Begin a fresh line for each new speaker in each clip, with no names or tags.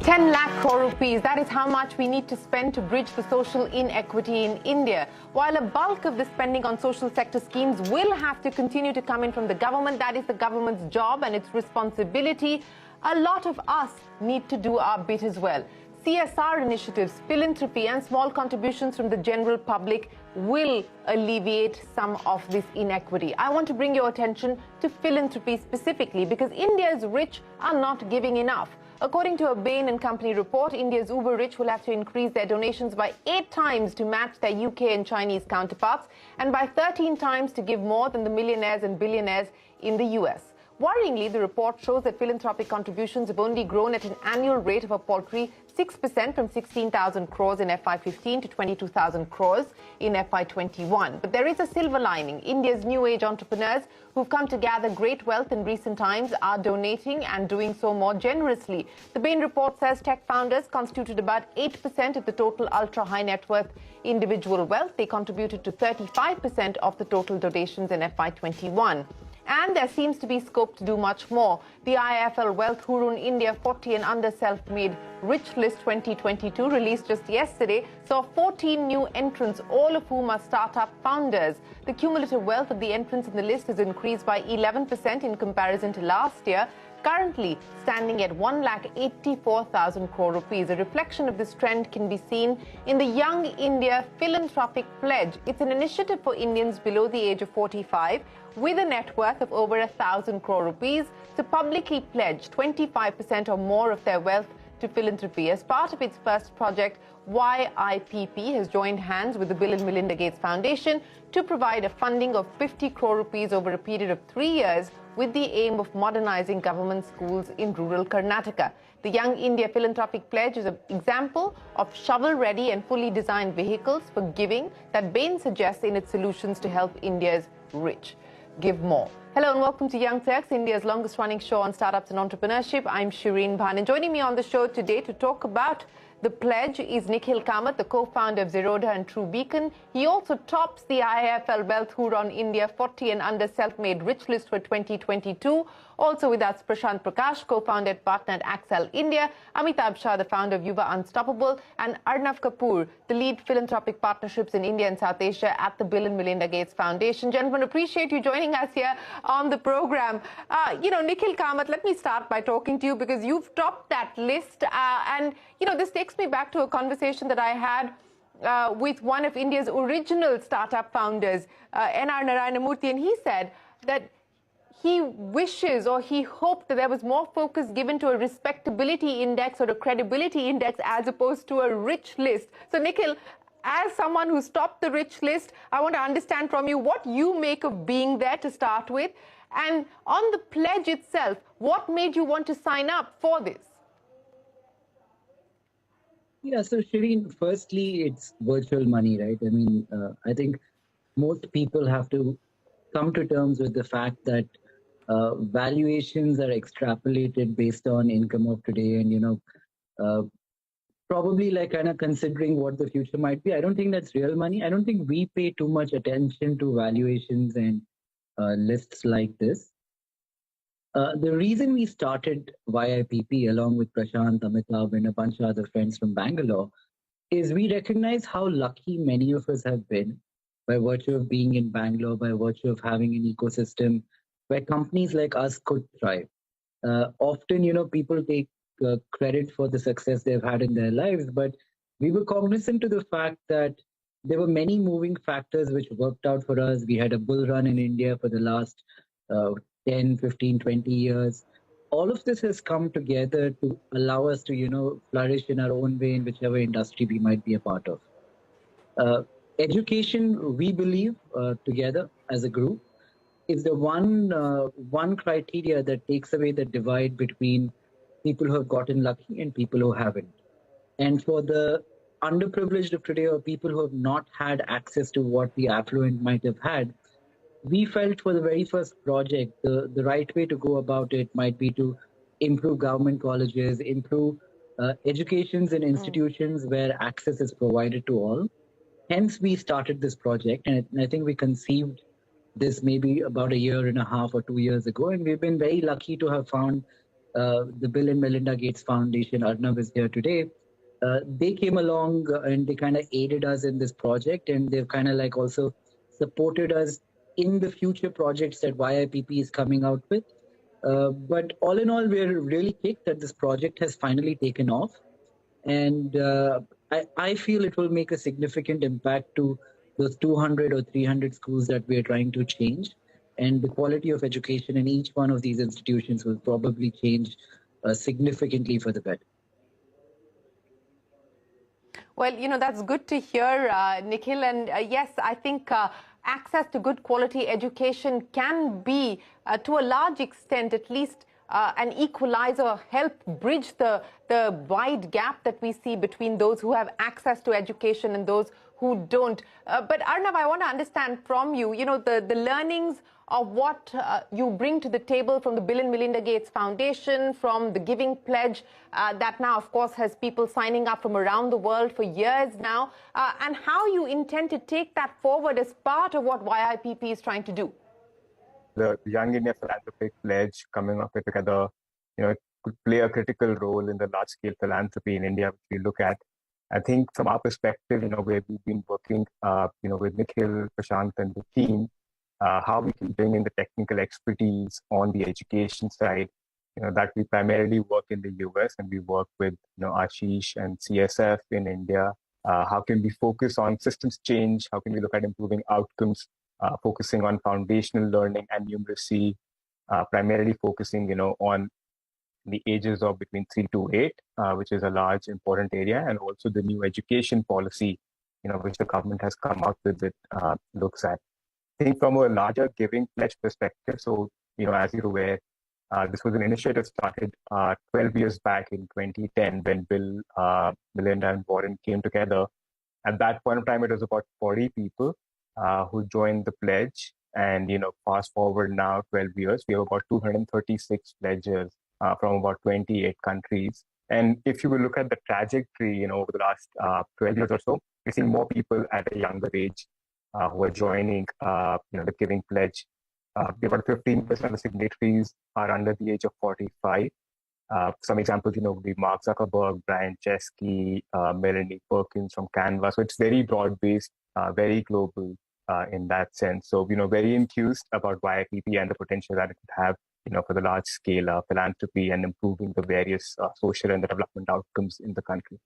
10 lakh crore rupees, that is how much we need to spend to bridge the social inequity in India. While a bulk of the spending on social sector schemes will have to continue to come in from the government, that is the government's job and its responsibility, a lot of us need to do our bit as well. CSR initiatives, philanthropy and small contributions from the general public will alleviate some of this inequity. I want to bring your attention to philanthropy specifically because India's rich are not giving enough. According to a Bain & Company report, India's uber-rich will have to increase their donations by 8 times to match their UK and Chinese counterparts and by 13 times to give more than the millionaires and billionaires in the US. Worryingly, the report shows that philanthropic contributions have only grown at an annual rate of a paltry 6% from 16,000 crores in FY15 to 22,000 crores in FY21. But there is a silver lining. India's new age entrepreneurs who've come to gather great wealth in recent times are donating and doing so more generously. The Bain report says tech founders constituted about 8% of the total ultra-high net worth individual wealth. They contributed to 35% of the total donations in FY21. And there seems to be scope to do much more. The IIFL Wealth Hurun India 40 and Under Self-Made Rich List 2022, released just yesterday, saw 14 new entrants, all of whom are startup founders. The cumulative wealth of the entrants in the list has increased by 11% in comparison to last year, currently standing at 1,84,000 crore rupees. A reflection of this trend can be seen in the Young India Philanthropic Pledge. It's an initiative for Indians below the age of 45 with a net worth of over 1,000 crore rupees to publicly pledge 25% or more of their wealth to philanthropy. As part of its first project, YIPP has joined hands with the Bill and Melinda Gates Foundation to provide a funding of 50 crore rupees over a period of 3 years with the aim of modernizing government schools in rural Karnataka. The Young India Philanthropic Pledge is an example of shovel-ready and fully designed vehicles for giving that Bain suggests in its solutions to help India's rich give more. Hello and welcome to Young Turks, India's longest running show on startups and entrepreneurship. I'm Shereen Bhan, and joining me on the show today to talk about the pledge is Nikhil Kamath, the co-founder of Zerodha and True Beacon. He also tops the IIFL Wealth Hurun India 40 and Under Self-Made Rich List for 2022. Also with us, Prashant Prakash, co-founder and partner at Axel India, Amitabh Shah, the founder of Yuva Unstoppable, and Arnav Kapur, the lead philanthropic partnerships in India and South Asia at the Bill and Melinda Gates Foundation. Gentlemen, appreciate you joining us here on the program. Nikhil Kamath, let me start by talking to you because you've topped that list. This takes me back to a conversation that I had with one of India's original startup founders, N.R. Narayanamurthy, and he said that he wishes or he hoped that there was more focus given to a respectability index or a credibility index as opposed to a rich list. So, Nikhil, as someone who's topped the rich list, I want to understand from you what you make of being there to start with. And on the pledge itself, what made you want to sign up for this?
Yeah, so Shireen, firstly, it's virtual money, right? I mean, I think most people have to come to terms with the fact that valuations are extrapolated based on income of today and, probably like kind of considering what the future might be. I don't think that's real money. I don't think we pay too much attention to valuations and lists like this. The reason we started YIPP along with Prashant, Amitabh and a bunch of other friends from Bangalore is we recognize how lucky many of us have been by virtue of being in Bangalore, by virtue of having an ecosystem where companies like us could thrive. Often, people take credit for the success they've had in their lives, but we were cognizant to the fact that there were many moving factors which worked out for us. We had a bull run in India for the last 10, 15, 20 years. All of this has come together to allow us to, flourish in our own way in whichever industry we might be a part of. Education, we believe, together as a group, is the one criteria that takes away the divide between people who have gotten lucky and people who haven't. And for the underprivileged of today or people who have not had access to what the affluent might have had, we felt for the very first project, the right way to go about it might be to improve government colleges, improve educations and institutions where access is provided to all. Hence, we started this project, and I think we conceived this maybe about a year and a half or 2 years ago, and we've been very lucky to have found the Bill and Melinda Gates Foundation, Arnav is here today. They came along and they kind of aided us in this project, and they've kind of like also supported us in the future projects that YIPP is coming out with. But all in all, we're really kicked that this project has finally taken off. And I feel it will make a significant impact to those 200 or 300 schools that we are trying to change. And the quality of education in each one of these institutions will probably change significantly for the better.
Well, that's good to hear, Nikhil. And yes, I think access to good quality education can be, to a large extent, at least an equalizer, help bridge the wide gap that we see between those who have access to education and those who don't. But Arnav, I want to understand from you, the learnings of what you bring to the table from the Bill and Melinda Gates Foundation, from the Giving Pledge that now, of course, has people signing up from around the world for years now, and how you intend to take that forward as part of what YIPP is trying to do.
The Young India Philanthropic Pledge coming up together, it could play a critical role in the large-scale philanthropy in India, which we look at. I think from our perspective, where we've been working, with Nikhil, Prashant, and the team, how we can bring in the technical expertise on the education side, that we primarily work in the US and we work with, Ashish and CSF in India. How can we focus on systems change? How can we look at improving outcomes, focusing on foundational learning and numeracy, primarily focusing, on the ages of between 3 to 8, which is a large, important area, and also the new education policy, which the government has come out with it, looks at. I think from a larger Giving Pledge perspective, so, as you're aware, this was an initiative started 12 years back in 2010 when Bill, Melinda, and Warren came together. At that point of time, it was about 40 people who joined the pledge. And, fast forward now 12 years, we have about 236 pledges from about 28 countries. And if you will look at the trajectory, over the last 12 years or so, we're seeing more people at a younger age who are joining, the Giving Pledge. About 15% of the signatories are under the age of 45. Some examples, would be Mark Zuckerberg, Brian Chesky, Melanie Perkins from Canva. So it's very broad-based, very global in that sense. So, very enthused about YIPP and the potential that it could have, for the large-scale philanthropy and improving the various social and development outcomes in the country.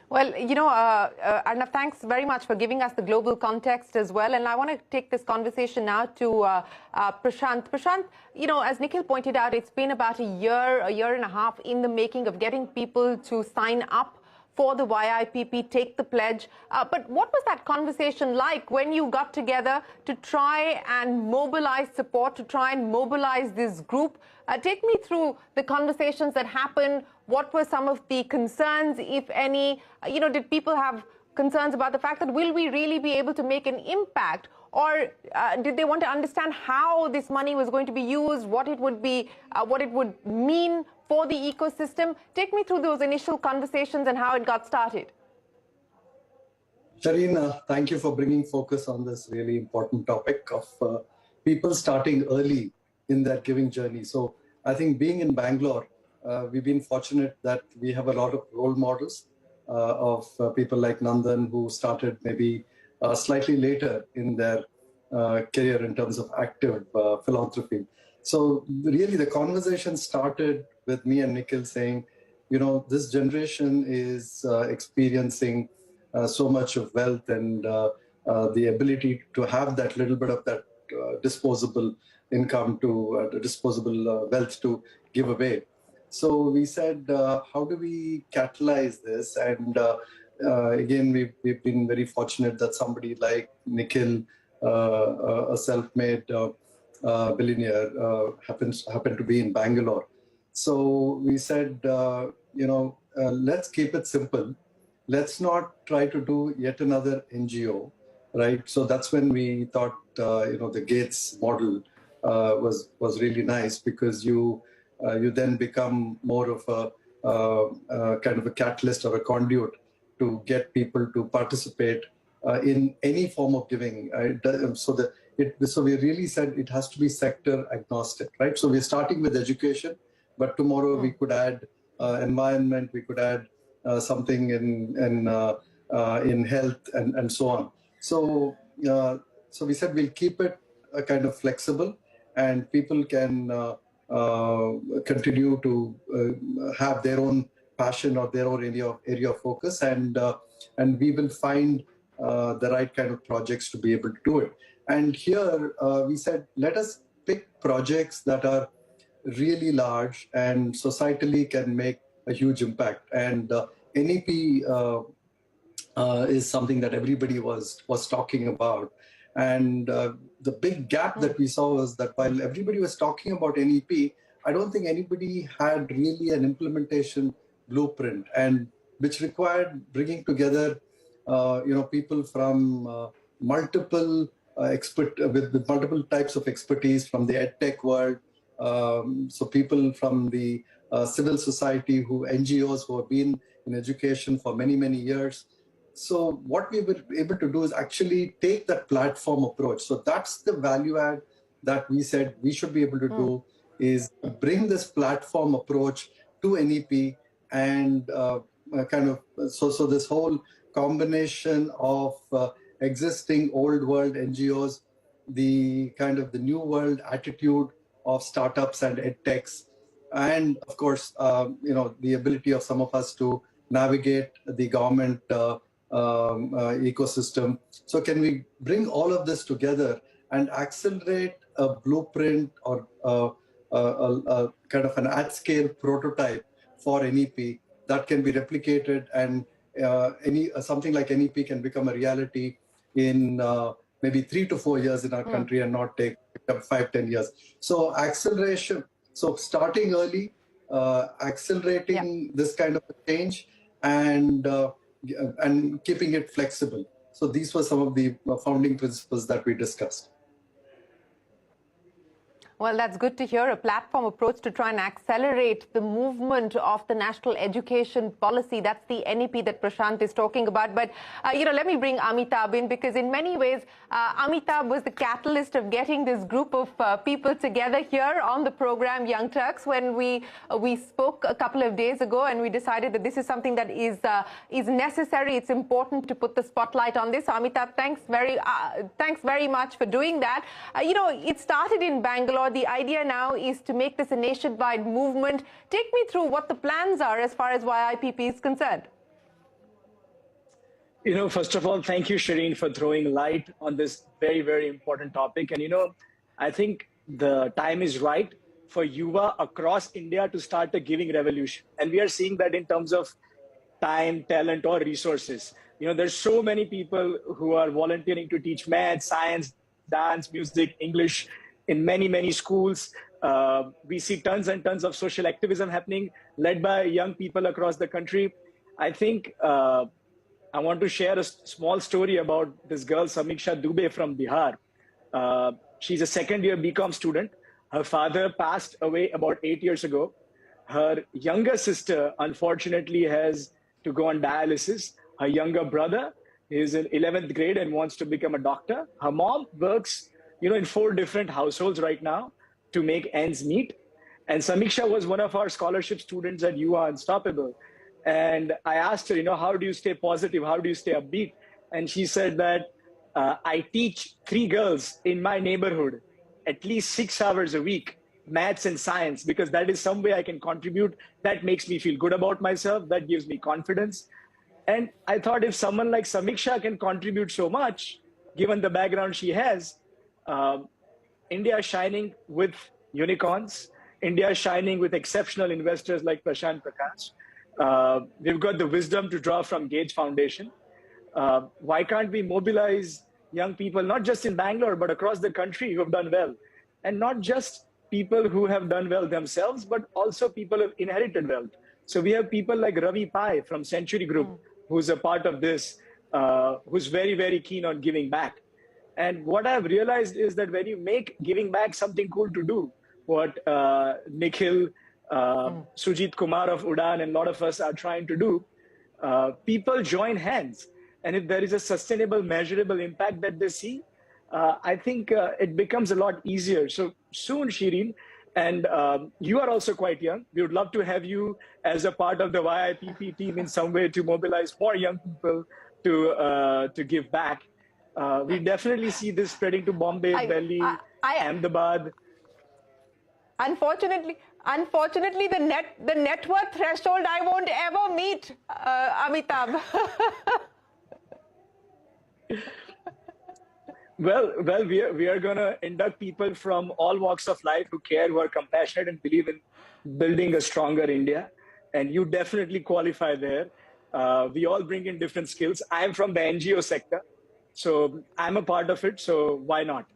Well, Arnav, thanks very much for giving us the global context as well. And I want to take this conversation now to Prashant. Prashant, as Nikhil pointed out, it's been about a year and a half in the making of getting people to sign up for the YIPP, take the pledge. But what was that conversation like when you got together to try and mobilize support, to try and mobilize this group? Take me through the conversations that happened. What were some of the concerns, if any? Did people have concerns about the fact that will we really be able to make an impact? Or did they want to understand how this money was going to be used, what it would be, what it would mean for the ecosystem? Take me through those initial conversations and how it got started.
Shereen, thank you for bringing focus on this really important topic of people starting early in their giving journey. So I think being in Bangalore, we've been fortunate that we have a lot of role models of people like Nandan who started maybe slightly later in their career in terms of active philanthropy. So really the conversation started with me and Nikhil saying, this generation is experiencing so much of wealth and the ability to have that little bit of that disposable income to disposable wealth to give away. So we said, how do we catalyze this? And again, we've been very fortunate that somebody like Nikhil, a self-made billionaire, happened to be in Bangalore. So we said, let's keep it simple. Let's not try to do yet another NGO, right? So that's when we thought, the Gates model was really nice, because you then become more of a kind of a catalyst or a conduit to get people to participate in any form of giving. So the So we really said it has to be sector agnostic, right? So we're starting with education, but tomorrow we could add environment, we could add something in health and so on. So so we said we'll keep it kind of flexible, and people can continue to have their own passion or their own area of focus, and we will find the right kind of projects to be able to do it. And here we said, let us pick projects that are really large and societally can make a huge impact. And NEP is something that everybody was talking about. And the big gap that we saw was that while everybody was talking about NEP, I don't think anybody had really an implementation blueprint, and which required bringing together people from multiple with multiple types of expertise from the edtech world. So people from the civil society, NGOs who have been in education for many, many years. So what we were able to do is actually take that platform approach. So that's the value add that we said we should be able to do, is bring this platform approach to NEP, and so this whole combination of existing old world NGOs, the kind of the new world attitude of startups and edtechs, and of course, the ability of some of us to navigate the government ecosystem. So can we bring all of this together and accelerate a blueprint or a kind of an at-scale prototype for NEP that can be replicated, and something like NEP can become a reality in maybe 3 to 4 years in our country, and not take 5-10 years. So acceleration, so starting early, accelerating this kind of a change, and keeping it flexible. So these were some of the founding principles that we discussed.
Well, that's good to hear, a platform approach to try and accelerate the movement of the national education policy. That's the NEP that Prashant is talking about. But, let me bring Amitabh in, because in many ways, Amitabh was the catalyst of getting this group of people together here on the program, Young Turks, when we spoke a couple of days ago, and we decided that this is something that is necessary. It's important to put the spotlight on this. So, Amitabh, thanks very much for doing that. It started in Bangalore. The idea now is to make this a nationwide movement. Take me through what the plans are as far as YIPP is concerned.
First of all, thank you, Shereen, for throwing light on this very, very important topic. And, I think the time is right for Yuva across India to start a giving revolution. And we are seeing that in terms of time, talent, or resources. There's so many people who are volunteering to teach math, science, dance, music, English, in many, many schools. We see tons and tons of social activism happening, led by young people across the country. I think I want to share a small story about this girl, Samiksha Dubey from Bihar. She's a second-year BCom student. Her father passed away about 8 years ago. Her younger sister, unfortunately, has to go on dialysis. Her younger brother is in 11th grade and wants to become a doctor. Her mom works in 4 different households right now to make ends meet. And Samiksha was one of our scholarship students at UA Unstoppable. And I asked her, how do you stay positive? How do you stay upbeat? And she said that I teach 3 girls in my neighborhood at least 6 hours a week, maths and science, because that is some way I can contribute. That makes me feel good about myself. That gives me confidence. And I thought, if someone like Samiksha can contribute so much, given the background she has, India is shining with unicorns. India is shining with exceptional investors like Prashant Prakash. We've got the wisdom to draw from Gates Foundation. Why can't we mobilize young people, not just in Bangalore, but across the country, who have done well? And not just people who have done well themselves, but also people who have inherited wealth. So we have people like Ravi Pai from Century Group, who's a part of this, who's very, very keen on giving back. And what I've realized is that when you make giving back something cool to do, what Nikhil, Sujit Kumar of Udan and a lot of us are trying to do, people join hands. And if there is a sustainable, measurable impact that they see, I think it becomes a lot easier. So soon, Shereen, and you are also quite young. We would love to have you as a part of the YIPP team in some way to mobilize more young people to give back. We definitely see this spreading to Bombay, Delhi, Ahmedabad.
Unfortunately, the net worth threshold I won't ever meet, Amitabh.
Well, we are going to induct people from all walks of life who care, who are compassionate, and believe in building a stronger India. And you definitely qualify there. We all bring in different skills. I'm from the NGO sector, so I'm a part of it. So why not?